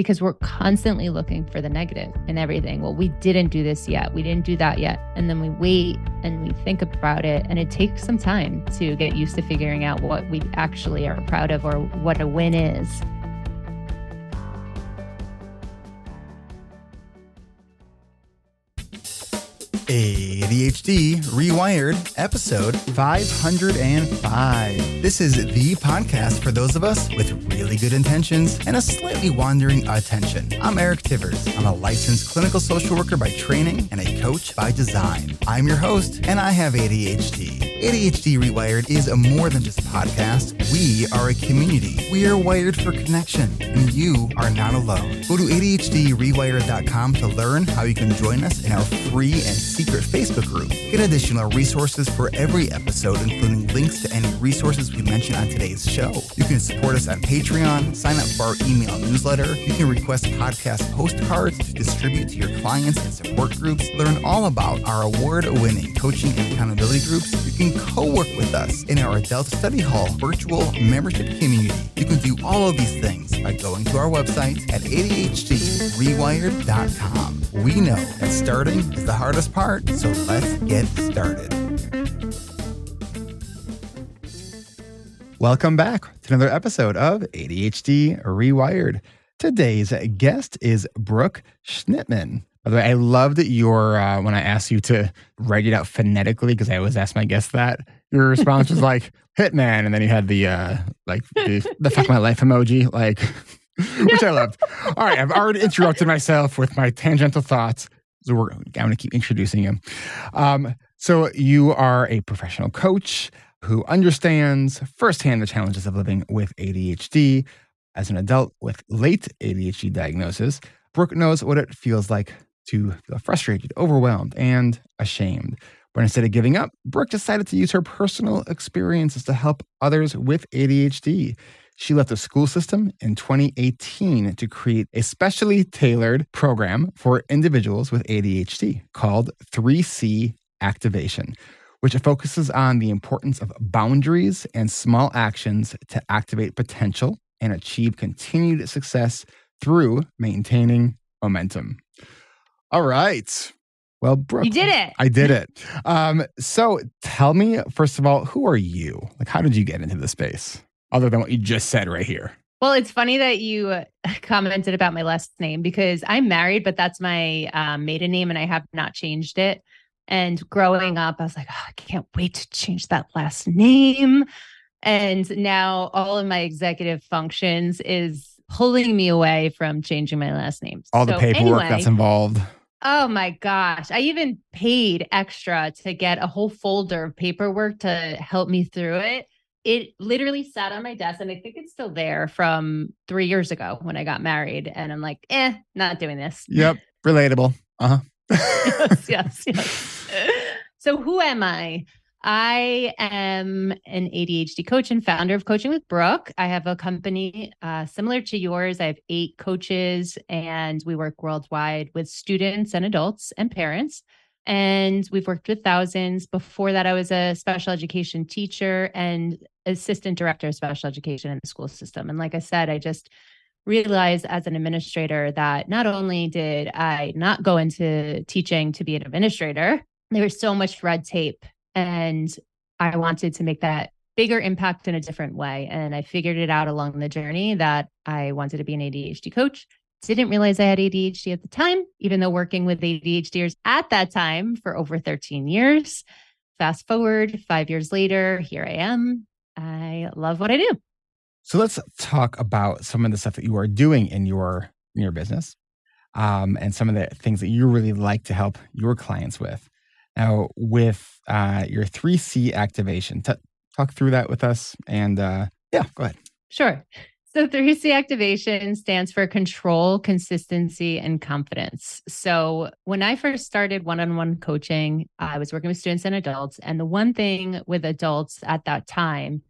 because we're constantly looking for the negative in everything. Well, we didn't do this yet. We didn't do that yet. And then we wait and we think about it. And it takes some time to get used to figuring out what we actually are proud of or what a win is. ADHD Rewired, episode 505. This is the podcast for those of us with really good intentions and a slightly wandering attention. I'm Eric Tivers. I'm a licensed clinical social worker by training and a coach by design. I'm your host, and I have ADHD. ADHD Rewired is a more than just a podcast. We are a community. We are wired for connection, and you are not alone. Go to ADHDrewired.com to learn how you can join us in our free and secret Facebook group. Get additional resources for every episode, including links to any resources we mention on today's show. You can support us on Patreon, sign up for our email newsletter. You can request podcast postcards to distribute to your clients and support groups. Learn all about our award-winning coaching and accountability groups. You can co-work with us in our Adult Study Hall virtual membership community. You can do all of these things by going to our website at ADHDrewired.com. We know that starting is the hardest part, so let's get started. Welcome back to another episode of ADHD Rewired. Today's guest is Brooke Schnittman. By the way, I loved your, when I asked you to write it out phonetically, because I always ask my guests that, your response was like, Hitman, and then you had the fuck my life emoji, like, which I loved. All right, I've already interrupted myself with my tangential thoughts, so I'm going to keep introducing you. So you are a professional coach who understands firsthand the challenges of living with ADHD. As an adult with late ADHD diagnosis, Brooke knows what it feels like to feel frustrated, overwhelmed, and ashamed. But instead of giving up, Brooke decided to use her personal experiences to help others with ADHD. She left the school system in 2018 to create a specially tailored program for individuals with ADHD called 3C Activation, which focuses on the importance of boundaries and small actions to activate potential and achieve continued success through maintaining momentum. All right. Well, Brooke, You did it. I did it. So tell me, first of all, who are you? Like, how did you get into this space? Other than what you just said right here. Well, it's funny that you commented about my last name because I'm married, but that's my maiden name and I have not changed it. And growing up, I was like, oh, I can't wait to change that last name. And now all of my executive functions is pulling me away from changing my last name. All the paperwork that's involved. Oh my gosh. I even paid extra to get a whole folder of paperwork to help me through it. It literally sat on my desk and I think it's still there from 3 years ago when I got married. And I'm like, not doing this. Yep. Relatable. Uh-huh. Yes. So who am I? I am an ADHD coach and founder of Coaching with Brooke. I have a company similar to yours. I have 8 coaches and we work worldwide with students and adults and parents. And we've worked with thousands. Before that, I was a special education teacher and assistant director of special education in the school system. And like I said, I just realized as an administrator that not only did I not go into teaching to be an administrator, there was so much red tape. And I wanted to make that bigger impact in a different way. And I figured it out along the journey that I wanted to be an ADHD coach. Didn't realize I had ADHD at the time, even though working with ADHDers at that time for over 13 years. Fast forward 5 years later, here I am. I love what I do. So let's talk about some of the stuff that you are doing in your business and some of the things that you really like to help your clients with. Now, with your 3C activation, talk through that with us. And go ahead. Sure. So 3C activation stands for control, consistency, and confidence. So when I first started one-on-one coaching, I was working with students and adults. And the one thing with adults at that time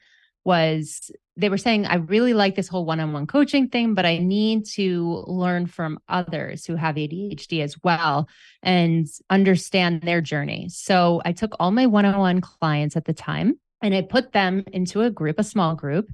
was they were saying, I really like this whole one-on-one coaching thing, but I need to learn from others who have ADHD as well and understand their journey. So I took all my one-on-one clients at the time and I put them into a group, a small group.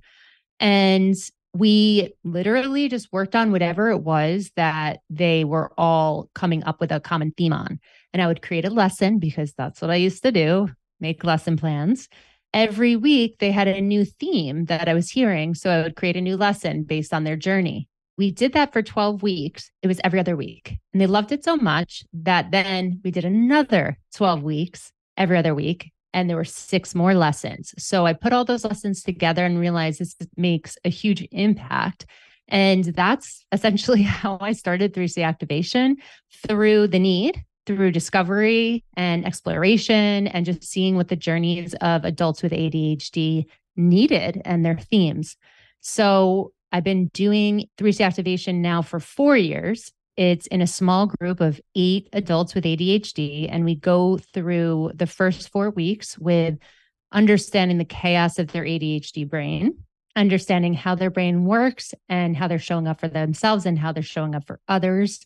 And We literally just worked on whatever it was that they were all coming up with a common theme on. And I would create a lesson because that's what I used to do, make lesson plans. Every week they had a new theme that I was hearing. So I would create a new lesson based on their journey. We did that for 12 weeks. It was every other week. And they loved it so much that then we did another 12 weeks every other week. And there were 6 more lessons. So I put all those lessons together and realized this makes a huge impact. And that's essentially how I started 3C activation, through the need, through discovery and exploration, and just seeing what the journeys of adults with ADHD needed and their themes. So I've been doing 3C activation now for 4 years. It's in a small group of 8 adults with ADHD, and we go through the first 4 weeks with understanding the chaos of their ADHD brain, understanding how their brain works and how they're showing up for themselves and how they're showing up for others,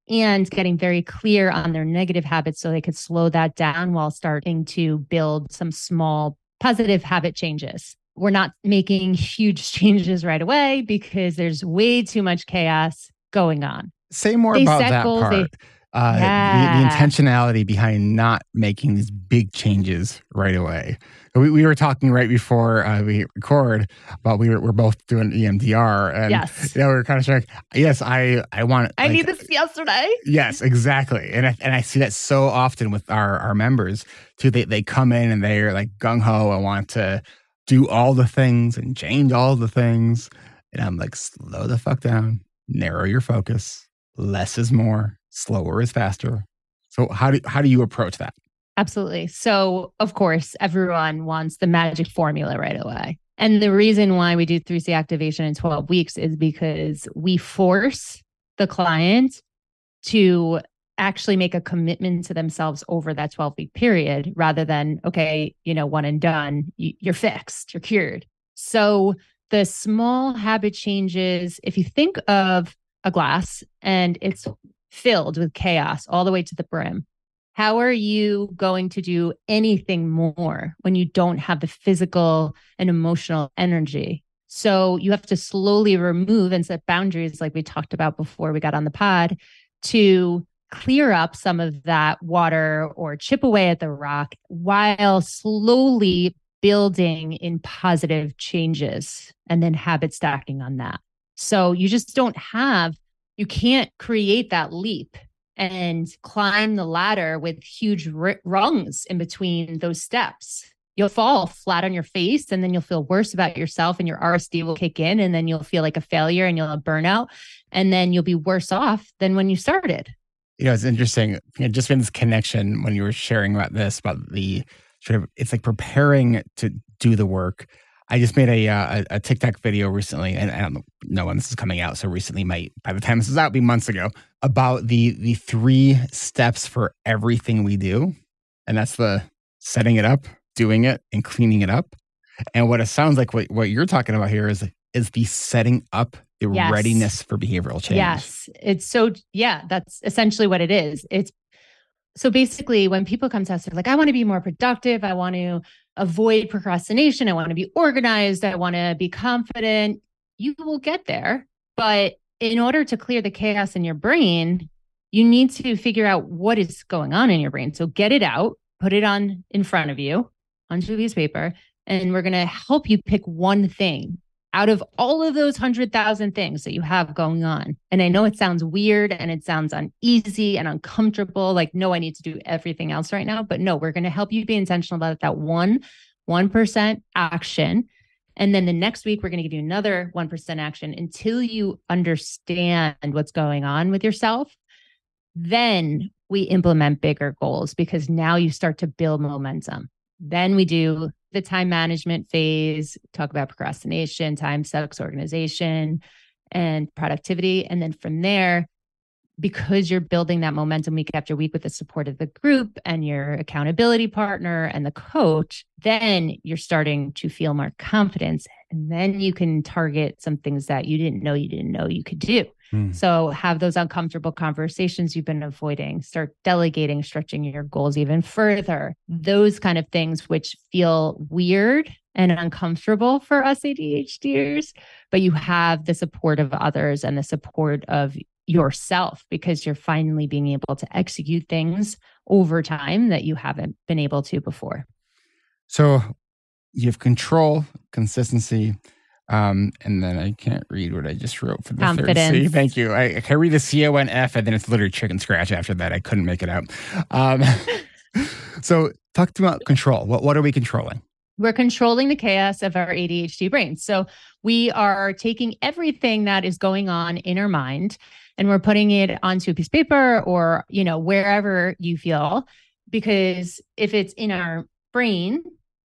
and getting very clear on their negative habits so they could slow that down while starting to build some small positive habit changes. We're not making huge changes right away because there's way too much chaos going on. Say more about that goals, part. The intentionality behind not making these big changes right away. We were talking right before we record about we're both doing EMDR, and yes, we were kind of saying, yes, I want. I need this yesterday. Yes, exactly, and I see that so often with our members too. They come in and they're like gung ho and want to do all the things and change all the things, and I'm like, slow the fuck down, narrow your focus. Less is more, slower is faster. So how do you approach that? Absolutely. So of course, everyone wants the magic formula right away. And the reason why we do 3C activation in 12 weeks is because we force the client to actually make a commitment to themselves over that 12-week period, rather than, okay, one and done, you're fixed, you're cured. So the small habit changes, if you think of a glass and it's filled with chaos all the way to the brim, how are you going to do anything more when you don't have the physical and emotional energy? So you have to slowly remove and set boundaries, like we talked about before we got on the pod, to clear up some of that water or chip away at the rock while slowly building in positive changes and then habit stacking on that. So you just you can't create that leap and climb the ladder with huge rungs in between those steps. You'll fall flat on your face, and then you'll feel worse about yourself, and your RSD will kick in, and then you'll feel like a failure and you'll have burnout, and then you'll be worse off than when you started. It's interesting. Just been this connection when you were sharing about the sort of, it's like preparing to do the work. I just made a TikTok video recently, and I don't know when this is coming out, so recently by the time this is out, be months ago, about the 3 steps for everything we do. And that's the setting it up, doing it, and cleaning it up. And what it sounds like what you're talking about here is the setting up, the readiness for behavioral change. Yes. That's essentially what it is. So basically, when people come to us, they're like, I want to be more productive. I want to avoid procrastination. I want to be organized. I want to be confident. You will get there. But in order to clear the chaos in your brain, you need to figure out what is going on in your brain. So get it out, put it on in front of you onto a piece of paper, and we're going to help you pick one thing out of all of those 100,000 things that you have going on. And I know it sounds weird and it sounds uneasy and uncomfortable. Like, no, I need to do everything else right now. But no, we're going to help you be intentional about that 1% action. And then the next week, we're going to give you another 1% action until you understand what's going on with yourself. Then we implement bigger goals, because now you start to build momentum. Then we do the time management phase, talk about procrastination, time sucks, organization, and productivity. And then from there, because you're building that momentum week after week with the support of the group and your accountability partner and the coach, then you're starting to feel more confidence. And then you can target some things that you didn't know you could do. So have those uncomfortable conversations you've been avoiding, start delegating, stretching your goals even further. Those kind of things which feel weird and uncomfortable for us ADHDers, but you have the support of others and the support of yourself because you're finally being able to execute things over time that you haven't been able to before. So you have control, consistency, and then I can't read what I just wrote for the Confidence. third C. Thank you. I can read the CONF, and then it's literally chicken scratch after that. I couldn't make it out. So talk to me about control. What are we controlling? We're controlling the chaos of our ADHD brains. So we are taking everything that is going on in our mind and we're putting it onto a piece of paper or, wherever you feel, because if it's in our brain,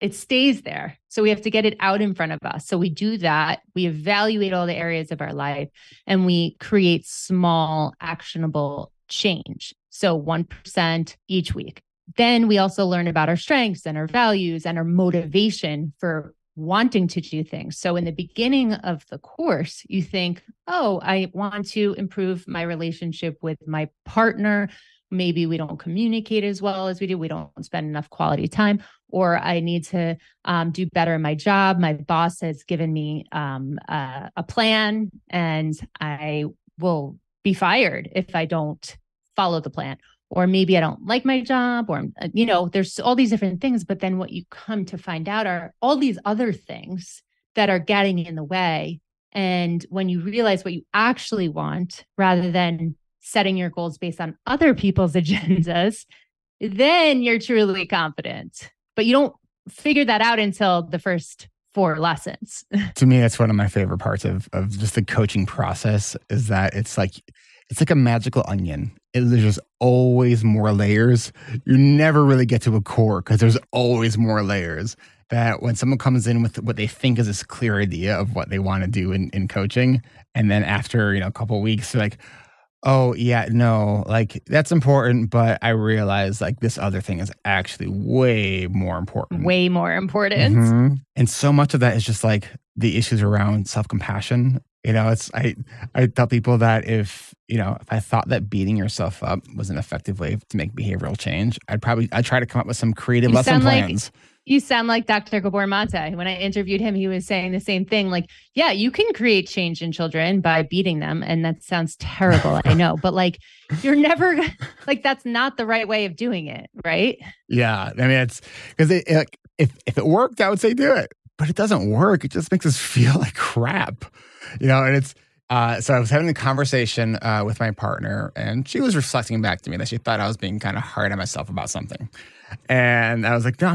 it stays there. So we have to get it out in front of us. So we do that. We evaluate all the areas of our life and we create small, actionable change. So 1% each week. Then we also learn about our strengths and our values and our motivation for wanting to do things. So in the beginning of the course, you think, oh, I want to improve my relationship with my partner. Maybe we don't communicate as well as we do. We don't spend enough quality time, or I need to do better in my job. My boss has given me a plan and I will be fired if I don't follow the plan. Or maybe I don't like my job, or, there's all these different things. But then what you come to find out are all these other things that are getting in the way. And when you realize what you actually want, rather than setting your goals based on other people's agendas, then you're truly confident. But you don't figure that out until the first 4 lessons. To me, that's one of my favorite parts of just the coaching process is that it's like a magical onion. There's just always more layers. You never really get to a core because there's always more layers. That when someone comes in with what they think is this clear idea of what they want to do in coaching, and then after a couple of weeks, they're like, oh yeah, no, like that's important, but I realize like this other thing is actually way more important. Way more important. Mm-hmm. And so much of that is just like the issues around self-compassion. I tell people that if I thought that beating yourself up was an effective way to make behavioral change, I'd try to come up with some creative lesson plans. You sound like Dr. Gabor Mate. When I interviewed him, he was saying the same thing. Like, yeah, you can create change in children by beating them. And that sounds terrible. I know. But like, you're never like, that's not the right way of doing it. Right. Yeah. I mean, it's because if it worked, I would say do it. But it doesn't work. It just makes us feel like crap. And it's so I was having a conversation with my partner, and she was reflecting back to me that she thought I was being kind of hard on myself about something. And I was like, no,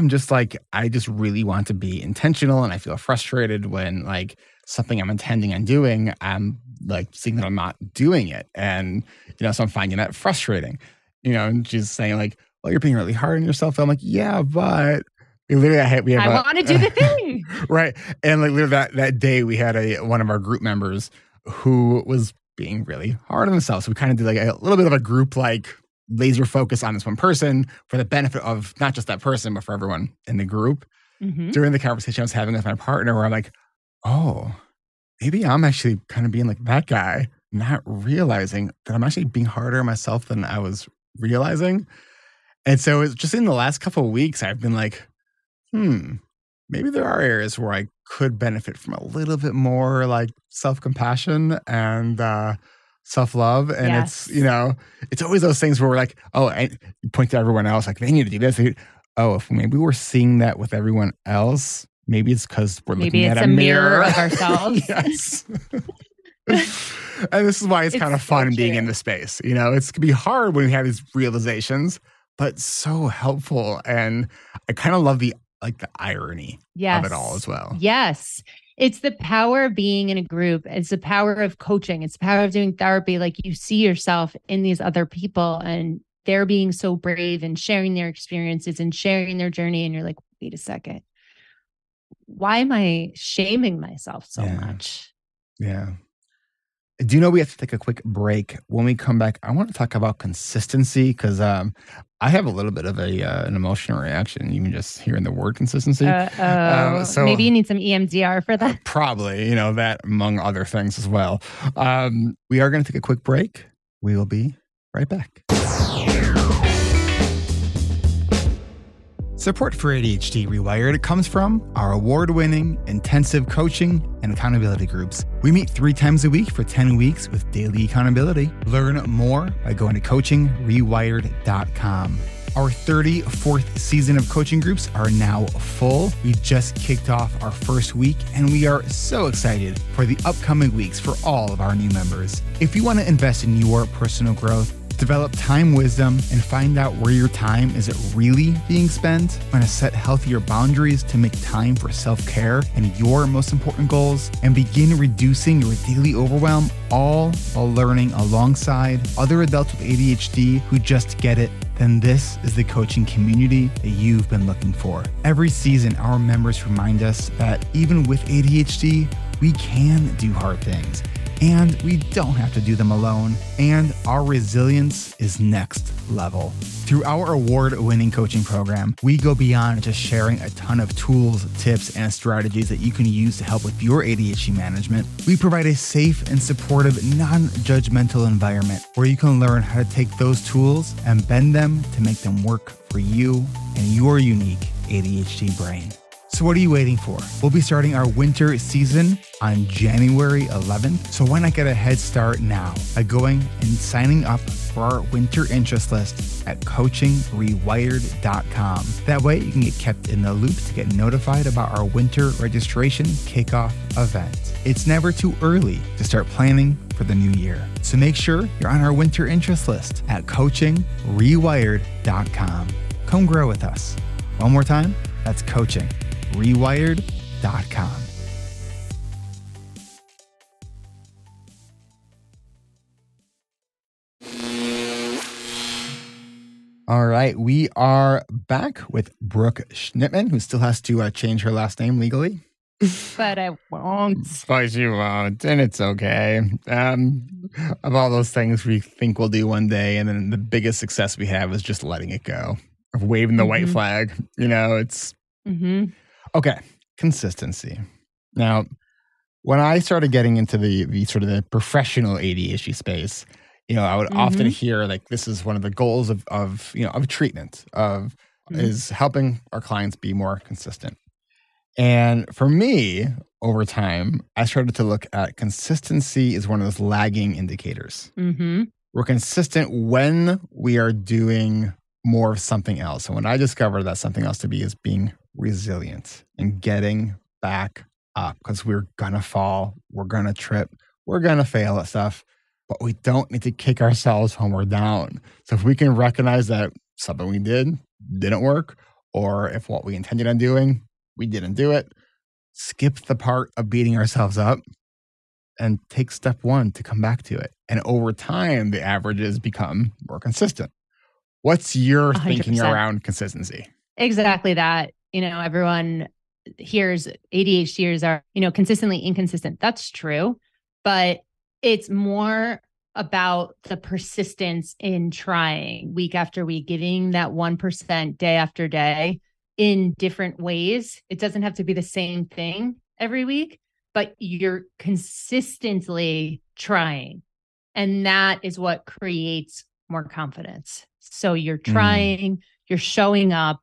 I just really want to be intentional, and I feel frustrated when like something I'm intending on doing, I'm like seeing that I'm not doing it. And, so I'm finding that frustrating, and she's saying like, well, you're being really hard on yourself. I'm like, yeah, but literally, I want to do the thing. Right. And like literally that day we had one of our group members who was being really hard on themselves. So we kind of did like a little bit of a group like laser focus on this one person for the benefit of not just that person, but for everyone in the group. Mm-hmm. During the conversation I was having with my partner where I'm like, oh, maybe I'm actually kind of being like that guy, not realizing that I'm actually being harder on myself than I was realizing. And so it's just in the last couple of weeks, I've been like, maybe there are areas where I could benefit from a little bit more like self-compassion and self-love. And yes. It's always those things where we're like, oh, you point to everyone else, like they need to do this. If maybe we're seeing that with everyone else, maybe it's because we're looking at a mirror of ourselves. Yes. And this is why it's kind of fun being in the space. It can be hard when we have these realizations, but so helpful. And I kind of love the irony of it all as well. Yes. It's the power of being in a group. It's the power of coaching. It's the power of doing therapy. Like you see yourself in these other people and they're being so brave and sharing their experiences and sharing their journey. And you're like, wait a second. Why am I shaming myself so much? Yeah. Do you know we have to take a quick break? When we come back, I want to talk about consistency because I have a little bit of an emotional reaction, even just hearing the word consistency. So maybe you need some EMDR for that. Probably, that among other things as well. We are going to take a quick break. We will be right back. Support for ADHD Rewired comes from our award-winning intensive coaching and accountability groups. We meet 3 times a week for 10 weeks with daily accountability. Learn more by going to coachingrewired.com. Our 34th season of coaching groups are now full. We just kicked off our first week, and we are so excited for the upcoming weeks for all of our new members. If you want to invest in your personal growth, develop time wisdom, and find out where your time is really being spent, want to set healthier boundaries to make time for self-care and your most important goals, and begin reducing your daily overwhelm, all while learning alongside other adults with ADHD who just get it, then this is the coaching community that you've been looking for. Every season, our members remind us that even with ADHD, we can do hard things. And we don't have to do them alone. And our resilience is next level. Through our award-winning coaching program, we go beyond just sharing a ton of tools, tips, and strategies that you can use to help with your ADHD management. We provide a safe and supportive, non-judgmental environment where you can learn how to take those tools and bend them to make them work for you and your unique ADHD brain. So what are you waiting for? We'll be starting our winter season on January 11th. So why not get a head start now by going and signing up for our winter interest list at coachingrewired.com. That way you can get kept in the loop to get notified about our winter registration kickoff event. It's never too early to start planning for the new year. So make sure you're on our winter interest list at coachingrewired.com. Come grow with us. One more time, that's coachingrewired.com. All right, we are back with Brooke Schnittman, who still has to change her last name legally. But I won't. But you won't, and it's okay. Of all those things we think we'll do one day, and then the biggest success we have is just letting it go, of waving the white flag. You know, it's... Okay, consistency. Now, when I started getting into the sort of the professional ADHD space, you know, I would often hear like this is one of the goals of treatment is helping our clients be more consistent. And for me, over time, I started to look at consistency as one of those lagging indicators. We're consistent when we are doing more of something else. And when I discovered that something else to be is being resilient and getting back up, because we're gonna fall, we're gonna trip, we're gonna fail at stuff, but we don't need to kick ourselves when we're down. So if we can recognize that something we didn't work, or if what we intended on doing, we didn't do it, skip the part of beating ourselves up and take step one to come back to it. And over time, the averages become more consistent. What's your 100%. Thinking around consistency? Exactly that. You know, everyone hears ADHDers are, consistently inconsistent. That's true. But it's more about the persistence in trying week after week, giving that 1% day after day in different ways. It doesn't have to be the same thing every week, but you're consistently trying. And that is what creates more confidence. So you're trying, you're showing up,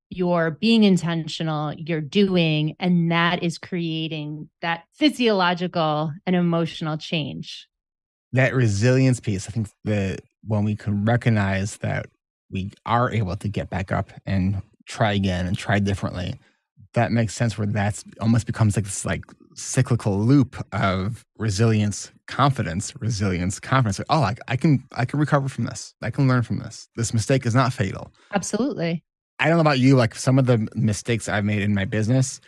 you're being intentional, you're doing, and that is creating that physiological and emotional change. That resilience piece, I think that when we can recognize that we are able to get back up and try again and try differently, that makes sense, where that's almost becomes like this like cyclical loop of resilience, confidence. Like, oh, I can recover from this. I can learn from this. This mistake is not fatal. Absolutely. I don't know about you, like some of the mistakes I've made in my business,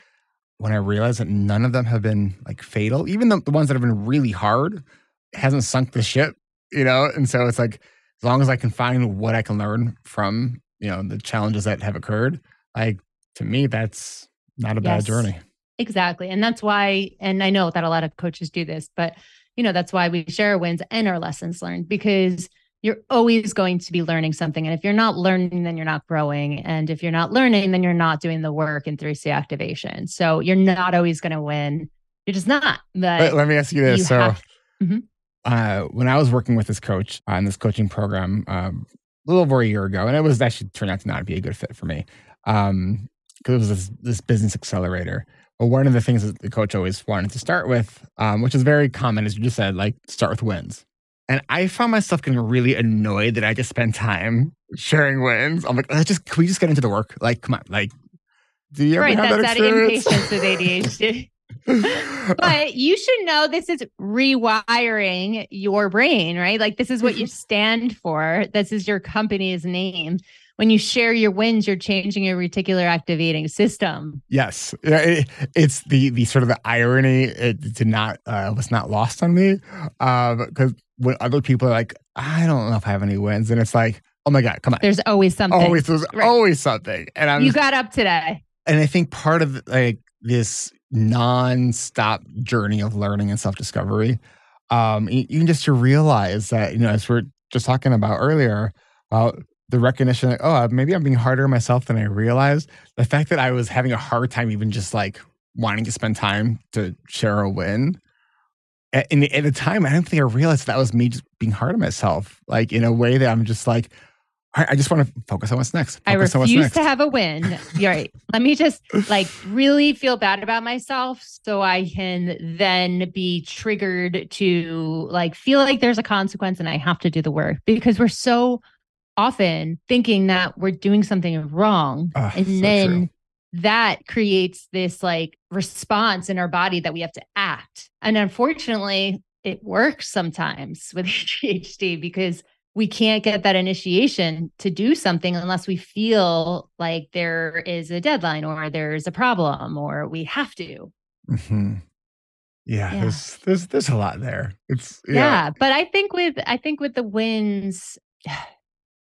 when I realized that none of them have been like fatal, even the ones that have been really hard, it hasn't sunk the ship, And so it's like, as long as I can find what I can learn from, the challenges that have occurred, like to me, that's not a bad journey. Exactly. And that's why, and I know that a lot of coaches do this, but that's why we share our wins and our lessons learned, because you're always going to be learning something. And if you're not learning, then you're not growing. And if you're not learning, then you're not doing the work in 3C activation. So you're not always going to win. You're just not. But let me ask you this. When I was working with this coach on this coaching program a little over a year ago, and it was actually turned out to not be a good fit for me. because it was this business accelerator. But one of the things that the coach always wanted to start with, which is very common, as you just said, like start with wins. And I found myself getting really annoyed that I just spend time sharing wins. I'm like, can we just get into the work? Like, come on, like, do you ever have that experience? Impatience with ADHD. But you should know this is rewiring your brain, right? Like this is what you stand for. This is your company's name. When you share your wins, you're changing your reticular activating system. Yes. It's the sort of the irony. It was not lost on me. Because when other people are like, I don't know if I have any wins. And it's like, oh my God, come on. There's always something. Always something. And you got up today. And I think part of like this non-stop journey of learning and self-discovery, even just to realize that, as we're just talking about earlier, the recognition that, maybe I'm being harder on myself than I realized. The fact that I was having a hard time even just like wanting to spend time to share a win. At the time, I don't think I realized that was me just being hard on myself, like in a way that I'm just like, all right, I just want to focus on what's next. I refuse to have a win. You're right. Let me just like really feel bad about myself so I can then be triggered to like feel like there's a consequence and I have to do the work, because we're so often thinking that we're doing something wrong. And so then true. That creates this like response in our body that we have to act. And unfortunately, it works sometimes with ADHD because we can't get that initiation to do something unless we feel like there is a deadline or there's a problem or we have to. Mm-hmm. Yeah. There's a lot there. It's but I think with the wins,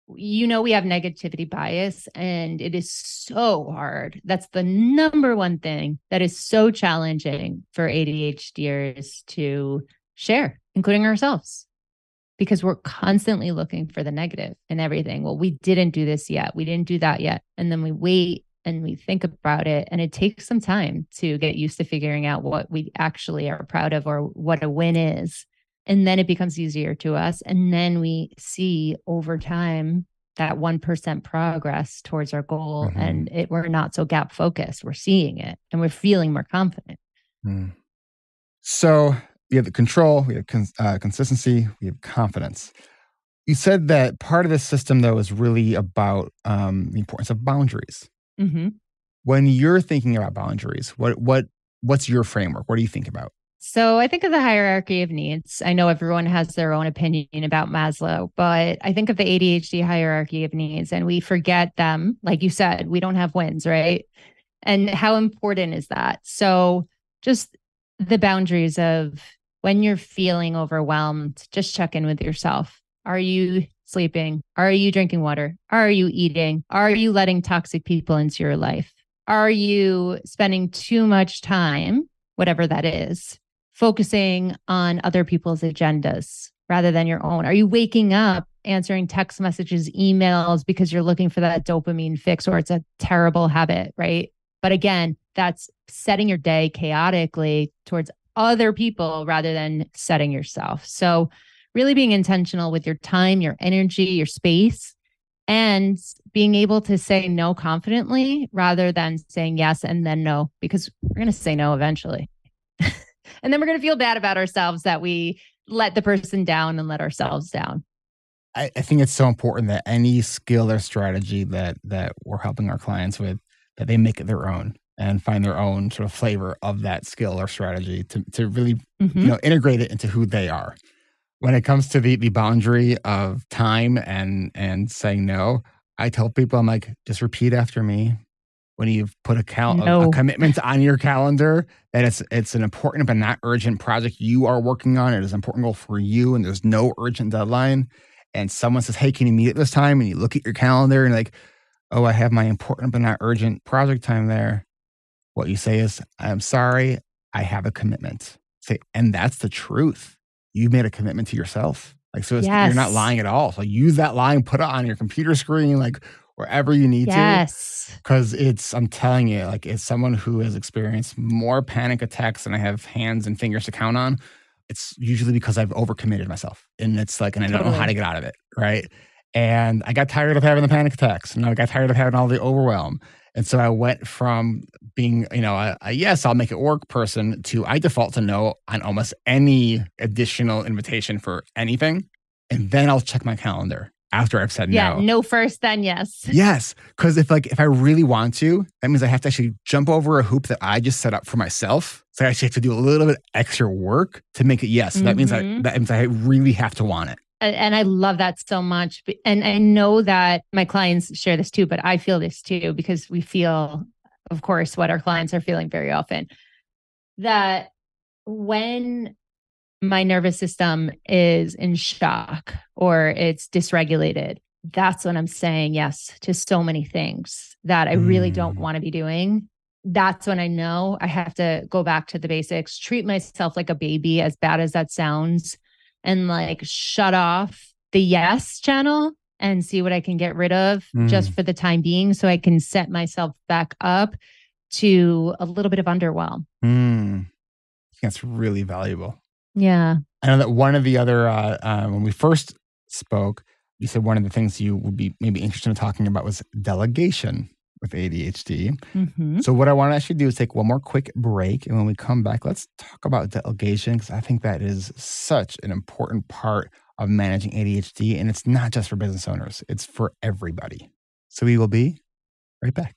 we have negativity bias and it is so hard. That's the number one thing that is so challenging for ADHDers to share, including ourselves, because we're constantly looking for the negative in everything. Well, we didn't do this yet. We didn't do that yet. And then we wait and we think about it. And it takes some time to get used to figuring out what we actually are proud of or what a win is. And then it becomes easier to us. And then we see over time that 1% progress towards our goal. Mm-hmm. And we're not so gap focused. We're seeing it and we're feeling more confident. Mm. So we have the control, we have consistency, we have confidence. You said that part of this system, though, is really about the importance of boundaries. Mm-hmm. When you're thinking about boundaries, what's your framework? What do you think about? So I think of the hierarchy of needs. I know everyone has their own opinion about Maslow, but I think of the ADHD hierarchy of needs and we forget them. Like you said, we don't have wins, right? And how important is that? So just the boundaries of when you're feeling overwhelmed, just check in with yourself. Are you sleeping? Are you drinking water? Are you eating? Are you letting toxic people into your life? Are you spending too much time, whatever that is, focusing on other people's agendas rather than your own? Are you waking up, answering text messages, emails because you're looking for that dopamine fix, or it's a terrible habit, right? But again, that's setting your day chaotically towards other people rather than setting yourself. So really being intentional with your time, your energy, your space, and being able to say no confidently rather than saying yes and then no, because we're going to say no eventually. And then we're going to feel bad about ourselves that we let the person down and let ourselves down. I think it's so important that any skill or strategy that we're helping our clients with, that they make it their own and find their own sort of flavor of that skill or strategy to really integrate it into who they are. When it comes to the boundary of time and saying no, I tell people, I'm like, just repeat after me. When you've put a commitment on your calendar that it's an important but not urgent project you are working on, it is an important goal for you, and there's no urgent deadline, and someone says, hey, can you meet at this time? And you look at your calendar and you're like, oh, I have my important but not urgent project time there. What you say is, I'm sorry, I have a commitment. Say, and that's the truth. You made a commitment to yourself. Like, so you're not lying at all. So use that line, put it on your computer screen, like wherever you need to. Because I'm telling you, like, as someone who has experienced more panic attacks than I have hands and fingers to count on, it's usually because I've overcommitted myself. And it's like, and I don't know how to get out of it. Right. And I got tired of having the panic attacks. And I got tired of having all the overwhelm. And so I went from being, a yes, I'll make it work person to I default to no on almost any additional invitation for anything. And then I'll check my calendar after I've said no. Yeah, no first, then yes. Yes. Because if I really want to, that means I have to actually jump over a hoop that I just set up for myself. So I actually have to do a little bit extra work to make it yes. So that means I really have to want it. And I love that so much. And I know that my clients share this too, but I feel this too, because we feel, of course, what our clients are feeling very often, that when my nervous system is in shock or it's dysregulated, that's when I'm saying yes to so many things that I really don't want to be doing. That's when I know I have to go back to the basics, treat myself like a baby, as bad as that sounds, and shut off the yes channel and see what I can get rid of just for the time being so I can set myself back up to a little bit of underwhelm. That's really valuable. Yeah. I know that one of the other, when we first spoke, you said one of the things you would be maybe interested in talking about was delegation with ADHD. So what I want to actually do is take one more quick break. And when we come back, let's talk about delegation, because I think that is such an important part of managing ADHD. And it's not just for business owners, it's for everybody. So we will be right back.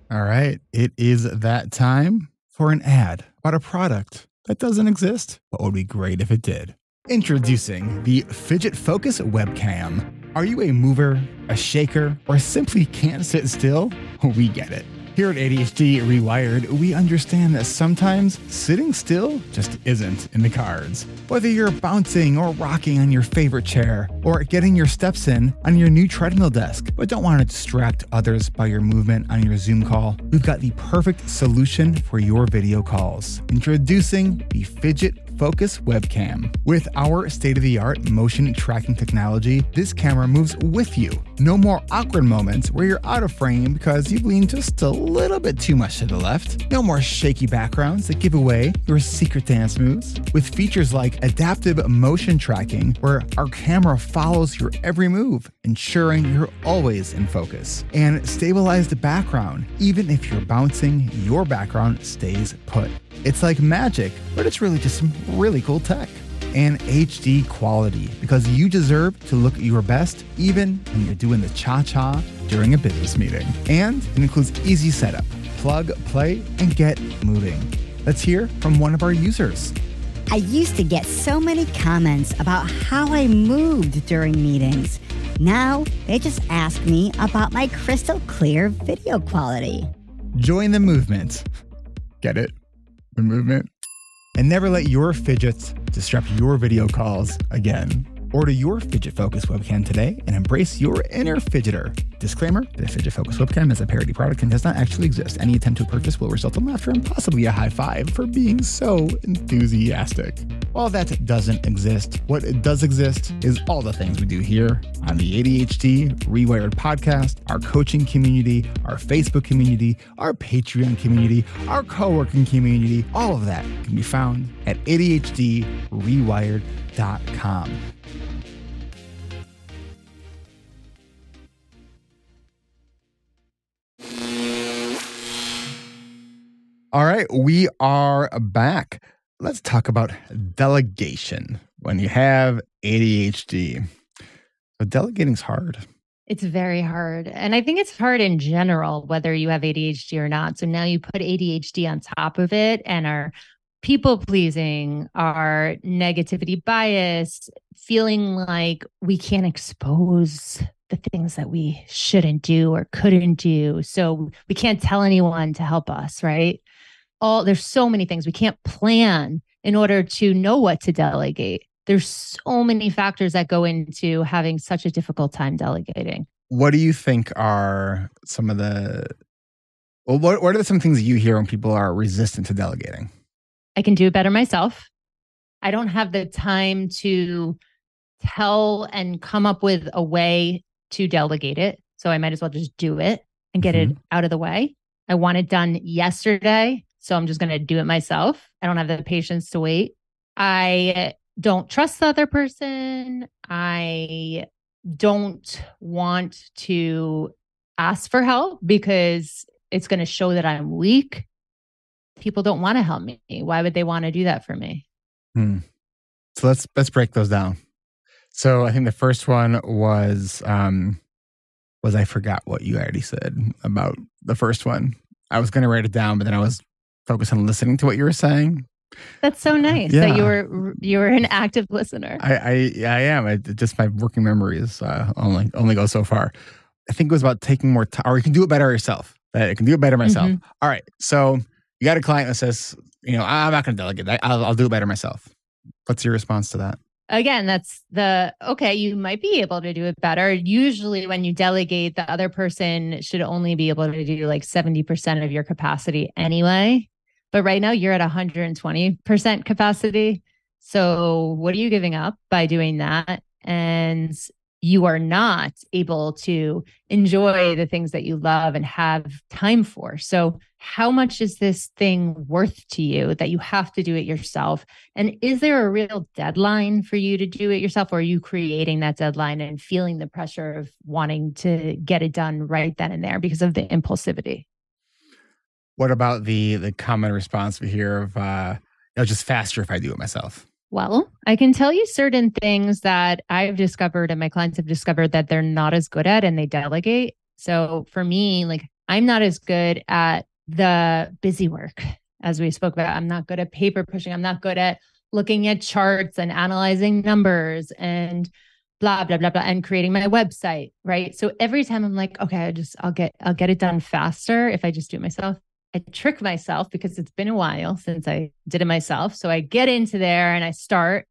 All right. It is that time for an ad about a product that doesn't exist, but would be great if it did. Introducing the Fidget Focus Webcam. Are you a mover, a shaker, or simply can't sit still? We get it. Here at ADHD reWired, we understand that sometimes sitting still just isn't in the cards. Whether you're bouncing or rocking on your favorite chair, or getting your steps in on your new treadmill desk, but don't want to distract others by your movement on your Zoom call, we've got the perfect solution for your video calls. Introducing the Fidget Focus Webcam. With our state-of-the-art motion tracking technology, this camera moves with you. No more awkward moments where you're out of frame because you've leaned just a little bit too much to the left. No more shaky backgrounds that give away your secret dance moves. With features like adaptive motion tracking, where our camera follows your every move, ensuring you're always in focus. And stabilized background. Even if you're bouncing, your background stays put. It's like magic, but it's really just some really cool tech. And HD quality, because you deserve to look your best even when you're doing the cha-cha during a business meeting. And it includes easy setup, plug, play, and get moving. Let's hear from one of our users. I used to get so many comments about how I moved during meetings. Now they just ask me about my crystal clear video quality. Join the movement. Get it? The movement. And never let your fidgets disrupt your video calls again. Order your Fidget Focus webcam today and embrace your inner fidgeter. Disclaimer, the Fidget Focus webcam is a parody product and does not actually exist. Any attempt to purchase will result in laughter and possibly a high five for being so enthusiastic. While that doesn't exist, what does exist is all the things we do here on the ADHD reWired podcast, our coaching community, our Facebook community, our Patreon community, our co-working community. All of that can be found at ADHDrewired.com. All right, we are back. Let's talk about delegation when you have ADHD. So delegating is hard. It's very hard. And I think it's hard in general, whether you have ADHD or not. So now you put ADHD on top of it and our people pleasing, our negativity bias, feeling like we can't expose the things that we shouldn't do or couldn't do. So we can't tell anyone to help us, right? There's so many things we can't plan in order to know what to delegate. There's so many factors that go into having such a difficult time delegating. What do you think are some of what are some things you hear when people are resistant to delegating? I can do it better myself. I don't have the time to tell and come up with a way to delegate it. So I might as well just do it and get it out of the way. I want it done yesterday. So I'm just going to do it myself. I don't have the patience to wait. I don't trust the other person. I don't want to ask for help because it's going to show that I'm weak. People don't want to help me. Why would they want to do that for me? So let's break those down. So I think the first one was I forgot what you already said about the first one. I was going to write it down, but then I was focused on listening to what you were saying. That's so nice that you were an active listener. I am. Just my working memory is only goes so far. I think it was about taking more time, or you can do it better yourself. I can do it better myself. Mm-hmm. All right. So you got a client that says, I'm not going to delegate. I'll do it better myself. What's your response to that? Again, that's okay, you might be able to do it better. Usually when you delegate, the other person should only be able to do like 70% of your capacity anyway. But right now you're at 120% capacity. So what are you giving up by doing that? And you are not able to enjoy the things that you love and have time for. So how much is this thing worth to you that you have to do it yourself? And is there a real deadline for you to do it yourself? Or are you creating that deadline and feeling the pressure of wanting to get it done right then and there because of the impulsivity? What about the common response we hear of, just faster if I do it myself? Well, I can tell you certain things that I've discovered and my clients have discovered that they're not as good at and they delegate. So for me, like I'm not as good at the busy work as we spoke about. I'm not good at paper pushing. I'm not good at looking at charts and analyzing numbers and blah, blah, blah, blah, and creating my website, right? So every time I'm like, okay, I'll get it done faster if I just do it myself. I trick myself because it's been a while since I did it myself. So I get into there and I start.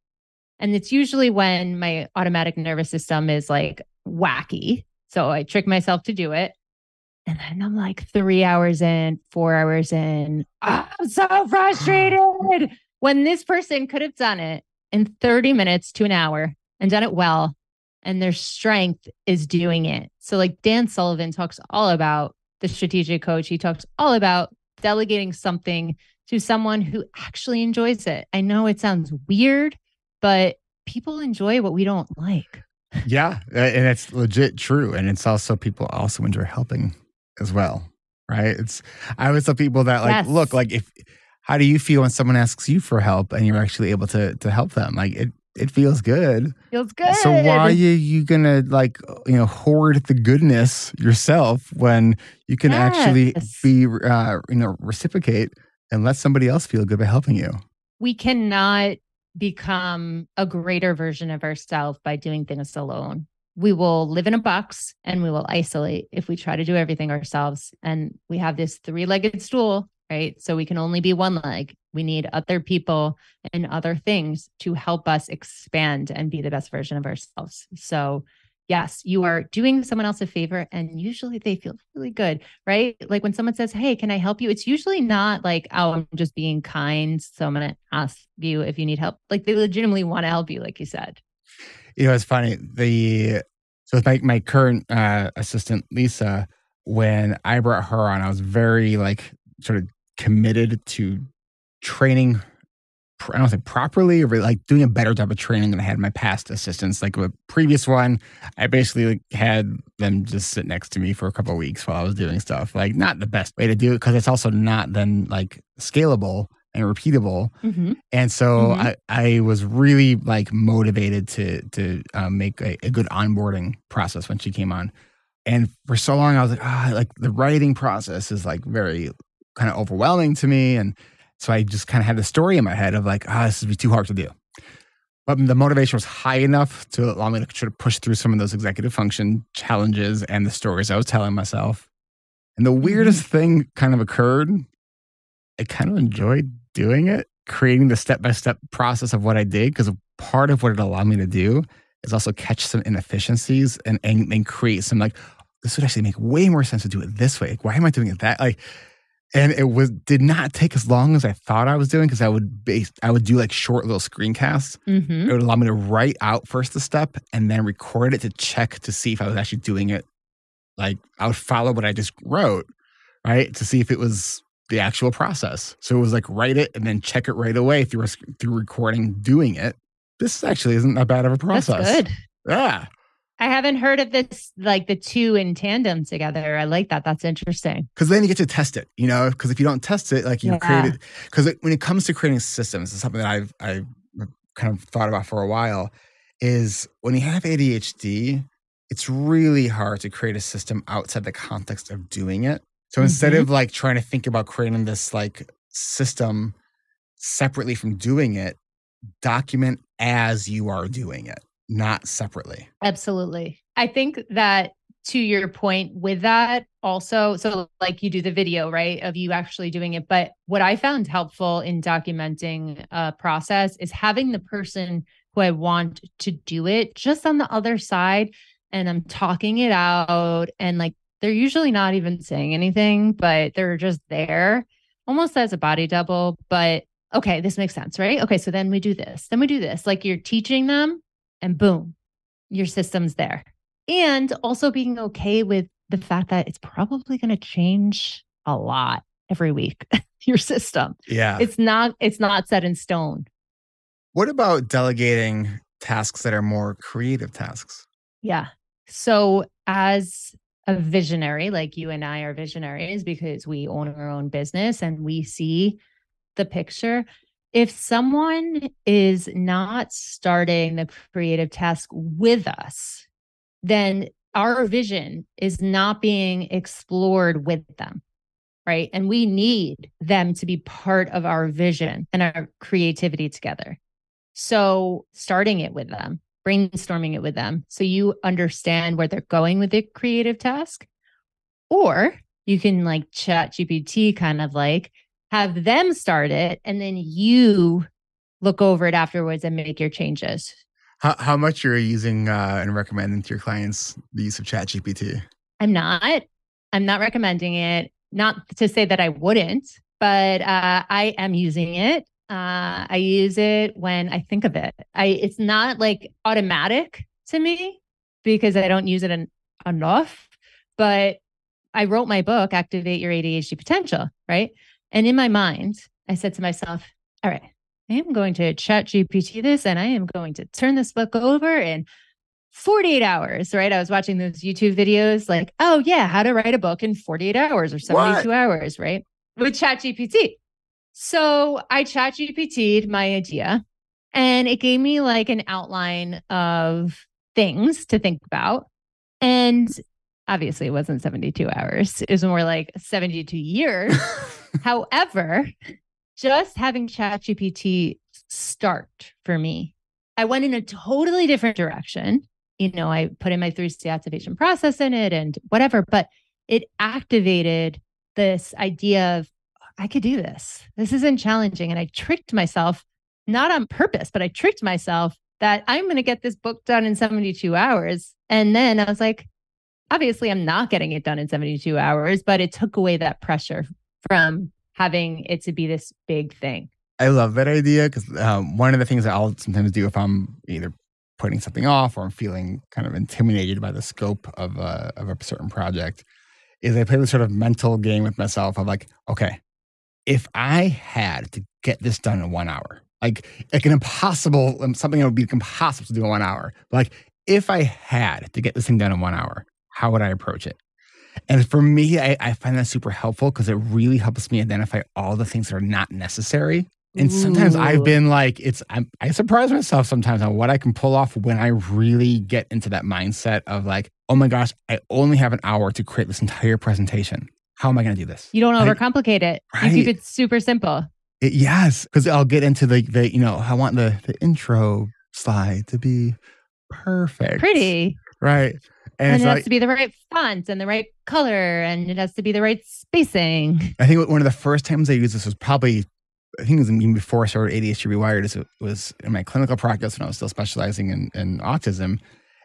And it's usually when my automatic nervous system is like wacky. So I trick myself to do it. And then I'm like 3 hours in, 4 hours in. Oh, I'm so frustrated when this person could have done it in 30 minutes to an hour and done it well. And their strength is doing it. So like Dan Sullivan talks all about the strategic coach. He talks all about delegating something to someone who actually enjoys it. I know it sounds weird, but people enjoy what we don't like. Yeah, and it's legit true. And it's also people also enjoy helping as well, right? I always tell people that like, yes. Look, like how do you feel when someone asks you for help and you're actually able to help them? Like it feels good. Feels good. So why are you gonna like hoard the goodness yourself when you can actually be reciprocate and let somebody else feel good by helping you? We cannot become a greater version of ourselves by doing things alone. We will live in a box and we will isolate if we try to do everything ourselves. And we have this 3-legged stool, right? So we can only be one leg. We need other people and other things to help us expand and be the best version of ourselves. So yes, you are doing someone else a favor and usually they feel really good, right? Like when someone says, hey, can I help you? It's usually not like, oh, I'm just being kind. So I'm going to ask you if you need help. Like they legitimately want to help you, like you said. It's funny. So with my current assistant, Lisa, when I brought her on, I was very like sort of committed to training, I don't think properly, or like doing a better job of training than I had my past assistants. Like a previous one, I basically had them just sit next to me for a couple of weeks while I was doing stuff. Like not the best way to do it because it's also not then like scalable and repeatable. Mm-hmm. And so I was really like motivated to make a good onboarding process when she came on. And for so long I was like the writing process is like very kind of overwhelming to me. And so I just kind of had the story in my head of like, this would be too hard to do. But the motivation was high enough to allow me to sort of push through some of those executive function challenges and the stories I was telling myself. And the weirdest thing kind of occurred. I kind of enjoyed doing it, creating the step-by-step process of what I did, because part of what it allowed me to do is also catch some inefficiencies and create some like, this would actually make way more sense to do it this way. Like, why am I doing it that? Like, and it did not take as long as I thought I was doing, because I would do like short little screencasts. Mm-hmm. It would allow me to write out first the step and then record it to check to see if I was actually doing it. Like I would follow what I just wrote, right, to see if it was the actual process. So it was like write it and then check it right away through recording doing it. this actually isn't that bad of a process. That's good. Yeah. I haven't heard of this, like the two in tandem together. I like that. That's interesting. Because then you get to test it, because if you don't test it, like you create it, because when it comes to creating systems, it's something that I've kind of thought about for a while, is when you have ADHD, it's really hard to create a system outside the context of doing it. So instead of like trying to think about creating this like system separately from doing it, document as you are doing it, not separately. Absolutely. I think that to your point with that also, so like you do the video, right, of you actually doing it. But what I found helpful in documenting a process is having the person who I want to do it just on the other side, and I'm talking it out, and like they're usually not even saying anything, but they're just there almost as a body double. But okay, this makes sense, right? Okay, so then we do this, then we do this. Like you're teaching them and boom, your system's there. And also being okay with the fact that it's probably going to change a lot every week, your system. Yeah. It's not set in stone. What about delegating tasks that are more creative tasks? Yeah. So as a visionary, like you and I are visionaries because we own our own business and we see the picture. If someone is not starting the creative task with us, then our vision is not being explored with them, right? And we need them to be part of our vision and our creativity together. So starting it with them, brainstorming it with them so you understand where they're going with the creative task. Or you can like chat GPT kind of like have them start it and then you look over it afterwards and make your changes. How much you're using and recommending to your clients the use of chat GPT? I'm not recommending it. Not to say that I wouldn't, but I am using it. I use it when I think of it. It's not like automatic to me because I don't use it enough, but I wrote my book, Activate Your ADHD Potential, right? And in my mind, I said to myself, all right, I am going to chat GPT this and I am going to turn this book over in 48 hours, right? I was watching those YouTube videos like, oh yeah, how to write a book in 48 hours or 72 hours, right? With chat GPT. So I chat GPT'd my idea and it gave me like an outline of things to think about. And obviously it wasn't 72 hours. It was more like 72 years. However, just having chat GPT start for me, I went in a totally different direction. I put in my 3C activation process in it and whatever, but it activated this idea of, I could do this. This isn't challenging. And I tricked myself, not on purpose, but I tricked myself that I'm going to get this book done in 72 hours. And then I was like, obviously I'm not getting it done in 72 hours, but it took away that pressure from having it to be this big thing. I love that idea because one of the things that I'll sometimes do if I'm either putting something off or I'm feeling kind of intimidated by the scope of a certain project is I play this sort of mental game with myself of like, okay, if I had to get this done in 1 hour, like an impossible, something that would be impossible to do in 1 hour, like if I had to get this thing done in 1 hour, how would I approach it? And for me, I find that super helpful because it really helps me identify all the things that are not necessary. And sometimes I've been like, I surprise myself sometimes on what I can pull off when I really get into that mindset of like, oh my gosh, I only have an hour to create this entire presentation. How am I going to do this? You don't overcomplicate it. Right? You keep it super simple. Yes, because I'll get into I want the intro slide to be perfect. Pretty. Right. And it has to be the right font and the right color and it has to be the right spacing. I think one of the first times I used this was probably, I think it was even before I started ADHD reWired. It was in my clinical practice when I was still specializing in autism.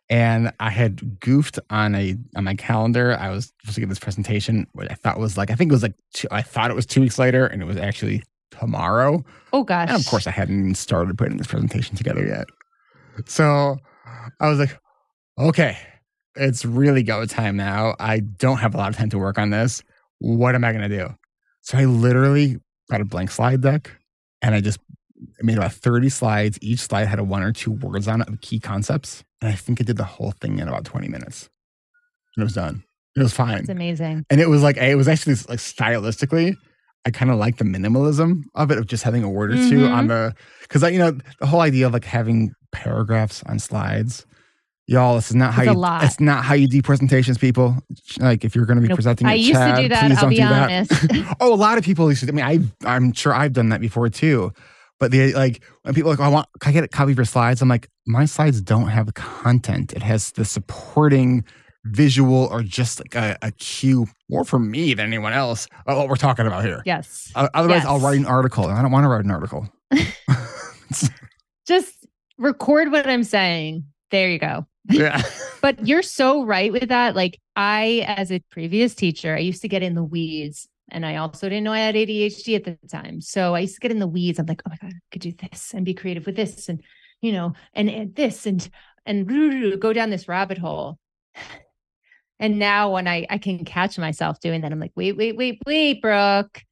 And I had goofed on my calendar. I was supposed to give this presentation, what I thought was like, I thought it was 2 weeks later and it was actually tomorrow. Oh gosh. And of course I hadn't even started putting this presentation together yet. So I was like, okay, it's really go time now. I don't have a lot of time to work on this. What am I going to do? So I literally got a blank slide deck and I just I made about 30 slides. Each slide had 1 or 2 words on it of key concepts. And I think I did the whole thing in about 20 minutes. And it was done. It was fine. It's amazing. And it was actually like stylistically, I kind of like the minimalism of it, of just having a word or two on because the whole idea of like having paragraphs on slides, y'all, it's not how you do presentations, people. Like if you're going to be presenting I used to do that, I'll be honest. Oh, a lot of people used to. I mean, I'm sure I've done that before too. But when people are like, can I get a copy of your slides? I'm like, my slides don't have the content. It has the supporting visual or just like a cue more for me than anyone else about what we're talking about here. Yes. Otherwise, I'll write an article, and I don't want to write an article. Just record what I'm saying. There you go. Yeah. But you're so right with that. Like I, as a previous teacher, I used to get in the weeds, and I also didn't know I had ADHD at the time. So I used to get in the weeds. I'm like, oh my God, I could do this and be creative with this and, and this and go down this rabbit hole. And now when I can catch myself doing that, I'm like, wait, Brooke,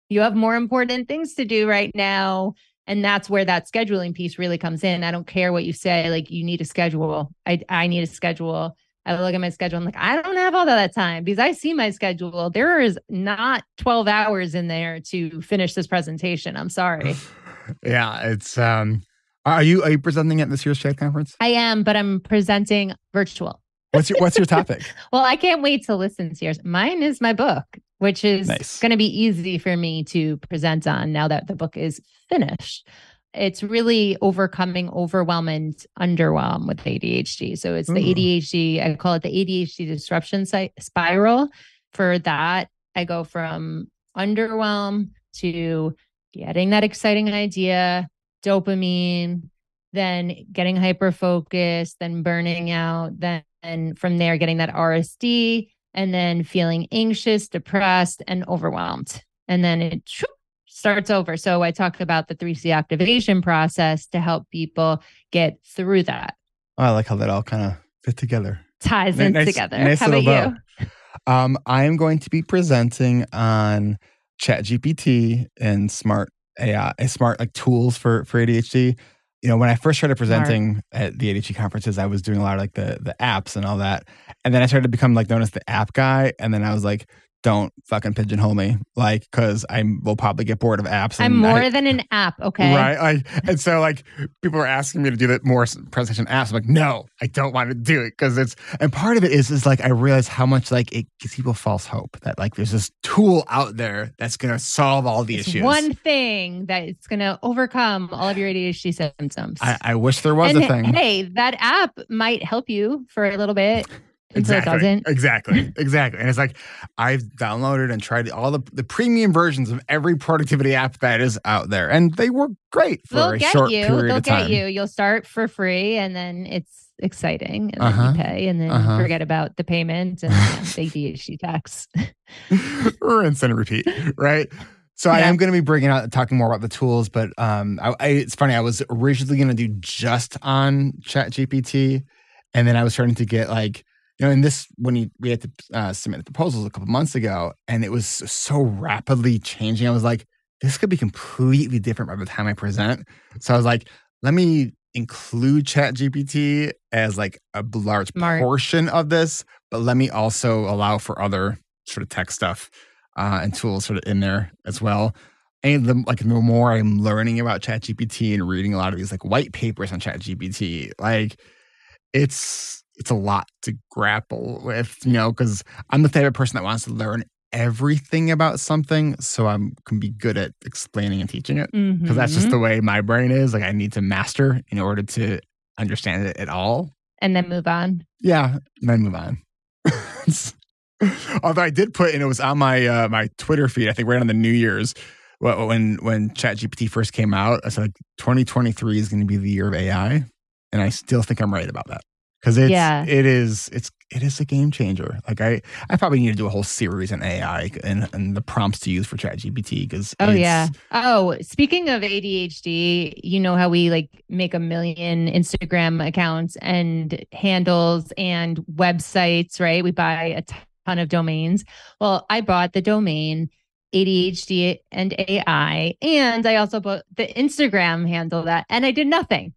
you have more important things to do right now. And that's where that scheduling piece really comes in. I don't care what you say, like you need a schedule. I need a schedule. I look at my schedule. I'm like, I don't have all that time because I see my schedule. There is not 12 hours in there to finish this presentation. I'm sorry. Yeah, it's, are you presenting at this year's Chat conference? I am, but I'm presenting virtual. What's your topic? Well, I can't wait to listen to yours. Mine is my book, which is going to be easy for me to present on now that the book is finished. It's really overcoming overwhelm and underwhelm with ADHD. So it's the ADHD, I call it the ADHD disruption spiral. For that, I go from underwhelm to getting that exciting idea, dopamine, then getting hyper-focused, then burning out, then from there getting that RSD, and then feeling anxious, depressed, and overwhelmed. And then it starts over. So I talk about the 3C activation process to help people get through that. Oh, I like how that all kind of fit together. Ties in together. Nice how about you? I am going to be presenting on ChatGPT and smart AI, smart like tools for ADHD. When I first started presenting at the ADHD conferences, I was doing a lot of like the apps and all that. And then I started to become like known as the app guy. And then I was like, don't fucking pigeonhole me, like, because I will probably get bored of apps. I'm more than an app, okay? Right. And so like people are asking me to do that more presentation apps. I'm like, no, I don't want to do it because and part of it is like I realize how much like it gives people false hope that like there's this tool out there that's going to solve all the issues. One thing that it's going to overcome all of your ADHD symptoms. I wish there was a thing. Hey, that app might help you for a little bit. Exactly. And it's like I've downloaded and tried all the premium versions of every productivity app that is out there, and they work great for a short period of time. They'll get you. You'll start for free, and then it's exciting, and then you pay, and then you forget about the payment and the ADHD tax. Rinse and repeat, right? So I am going to be talking more about the tools, but it's funny. I was originally going to do just on ChatGPT, and then I was starting to get like. In this, when we had to submit the proposals a couple months ago, and it was so rapidly changing, I was like, this could be completely different by the time I present. So I was like, let me include ChatGPT as like a large portion of this, but let me also allow for other sort of tech stuff and tools sort of in there as well. And the more I'm learning about ChatGPT and reading a lot of these like white papers on ChatGPT, like it's a lot to grapple with, because I'm the type of person that wants to learn everything about something so I can be good at explaining and teaching it. Because that's just the way my brain is. Like I need to master in order to understand it at all. And then move on. Yeah, and then move on. Although I did put, and it was on my my Twitter feed, I think right on the New Year's, when ChatGPT first came out, I said 2023 is going to be the year of AI. And I still think I'm right about that. Because it is a game changer. Like I probably need to do a whole series on AI and the prompts to use for ChatGPT. Speaking of ADHD, you know how we like make 1 million Instagram accounts and handles and websites, right? We buy a ton of domains. Well, I bought the domain ADHD and AI. And I also put the Instagram handle that, and I did nothing.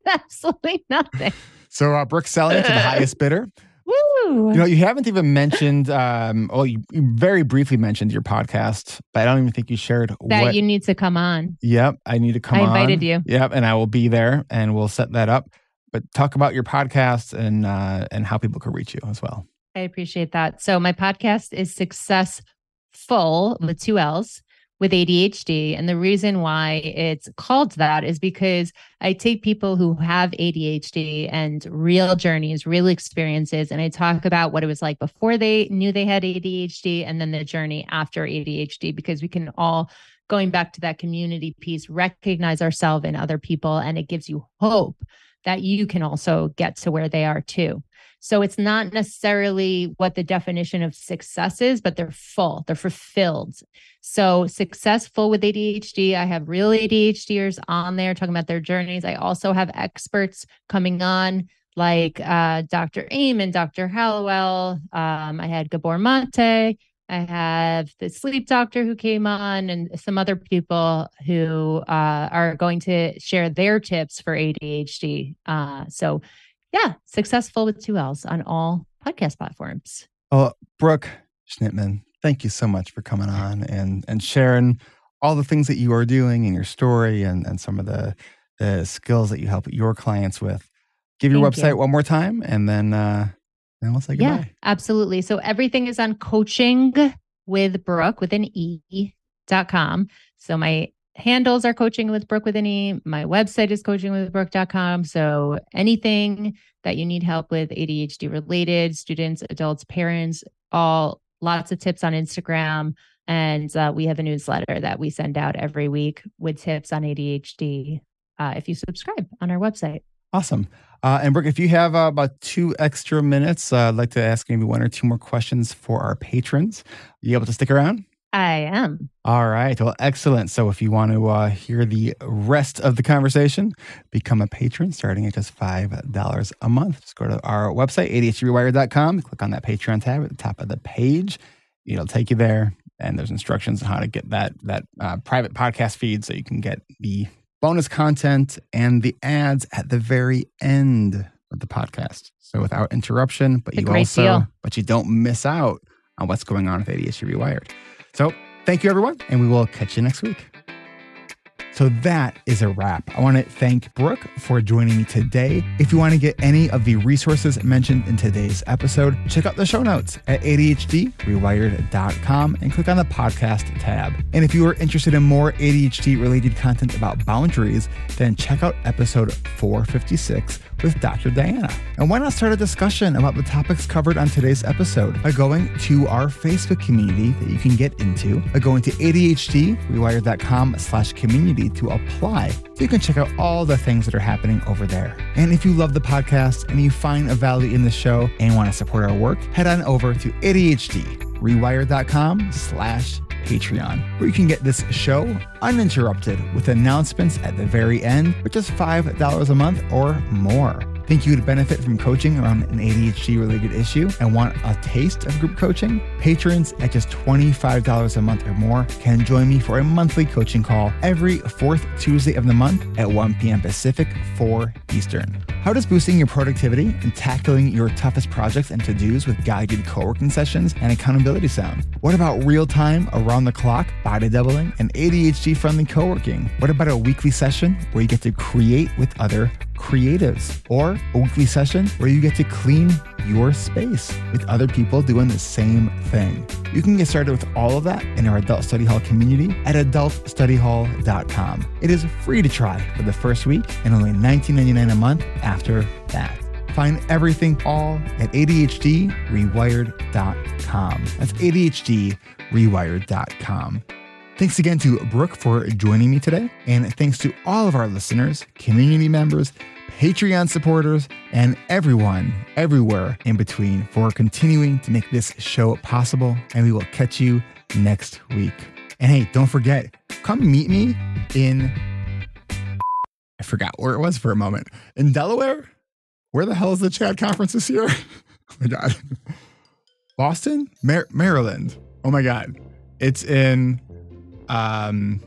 Absolutely nothing. So Brooke selling it to the highest bidder. Woo! You know, you haven't even mentioned, you very briefly mentioned your podcast, but I don't even think you shared that you need to come on. Yep, I need to come on. I invited you. Yep, and I will be there, and we'll set that up. But talk about your podcast and how people can reach you as well. I appreciate that. So my podcast is Successful with 2 L's with ADHD. And the reason why it's called that is because I take people who have ADHD and real journeys, real experiences, and I talk about what it was like before they knew they had ADHD and then the journey after ADHD, because we can all, going back to that community piece, recognize ourselves in other people, and it gives you hope that you can also get to where they are too. So it's not necessarily what the definition of success is, but they're full, they're fulfilled. So Successful with ADHD, I have real ADHDers on there talking about their journeys. I also have experts coming on like Dr. Aim and Dr. Hallowell. I had Gabor Mate. I have the sleep doctor who came on and some other people who are going to share their tips for ADHD. So yeah, Successful with 2 L's on all podcast platforms. Oh, Brooke Schnittman, thank you so much for coming on and sharing all the things that you are doing in your story and some of the skills that you help your clients with. Give your website one more time, and then we'll say goodbye. Yeah, absolutely. So everything is on coaching with Brooke with an E.com. So my handles are coaching with Brooke with an E. My website is coachingwithbrooke.com. So anything that you need help with ADHD related, students, adults, parents, lots of tips on Instagram. And we have a newsletter that we send out every week with tips on ADHD if you subscribe on our website. Awesome. And Brooke, if you have about 2 extra minutes, I'd like to ask maybe 1 or 2 more questions for our patrons. Are you able to stick around? I am. All right. Well, excellent. So if you want to hear the rest of the conversation, become a patron starting at just $5 a month. Just go to our website, ADHDrewired.com. Click on that Patreon tab at the top of the page. It'll take you there. And there's instructions on how to get that private podcast feed so you can get the bonus content and the ads at the very end of the podcast. So without interruption, but you don't miss out on what's going on with ADHD Rewired. So thank you, everyone, and we will catch you next week. So that is a wrap. I want to thank Brooke for joining me today. If you want to get any of the resources mentioned in today's episode, check out the show notes at ADHDrewired.com and click on the podcast tab. And if you are interested in more ADHD-related content about boundaries, then check out episode 456 with Dr. Diana. And why not start a discussion about the topics covered on today's episode by going to our Facebook community that you can get into by going to ADHDrewired.com/community to apply. So you can check out all the things that are happening over there. And if you love the podcast and you find a value in the show and want to support our work, head on over to ADHDrewired.com/Patreon, where you can get this show uninterrupted with announcements at the very end for just $5 a month or more. Think you would benefit from coaching around an ADHD-related issue and want a taste of group coaching? Patrons at just $25 a month or more can join me for a monthly coaching call every 4th Tuesday of the month at 1 p.m. Pacific, 4 Eastern. How does boosting your productivity and tackling your toughest projects and to-dos with guided co-working sessions and accountability sound? What about real-time, around-the-clock body doubling and ADHD-friendly co-working? What about a weekly session where you get to create with other creatives, or a weekly session where you get to clean your space with other people doing the same thing? You can get started with all of that in our Adult Study Hall community at adultstudyhall.com. It is free to try for the first week and only $19.99 a month after that. Find everything all at ADHDrewired.com. That's ADHDrewired.com. Thanks again to Brooke for joining me today. And thanks to all of our listeners, community members, Patreon supporters, and everyone, everywhere in between for continuing to make this show possible. And we will catch you next week. And hey, don't forget, come meet me in, I forgot where it was for a moment, in Delaware? Where the hell is the Chad conference this year? Oh my God. Boston? Maryland. Oh my God. It's in, there's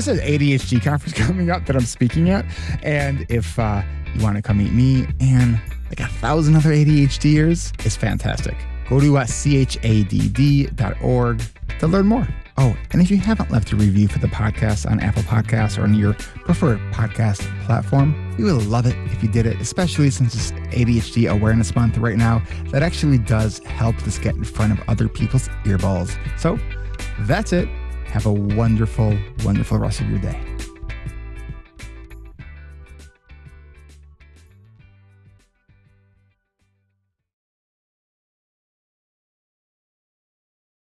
an ADHD conference coming up that I'm speaking at. And if you want to come meet me and like 1,000 other ADHDers, it's fantastic. Go to chadd.org to learn more. Oh, and if you haven't left a review for the podcast on Apple Podcasts or on your preferred podcast platform, we would love it if you did it, especially since it's ADHD Awareness Month right now. That actually does help us get in front of other people's earballs. So that's it. Have a wonderful, wonderful rest of your day.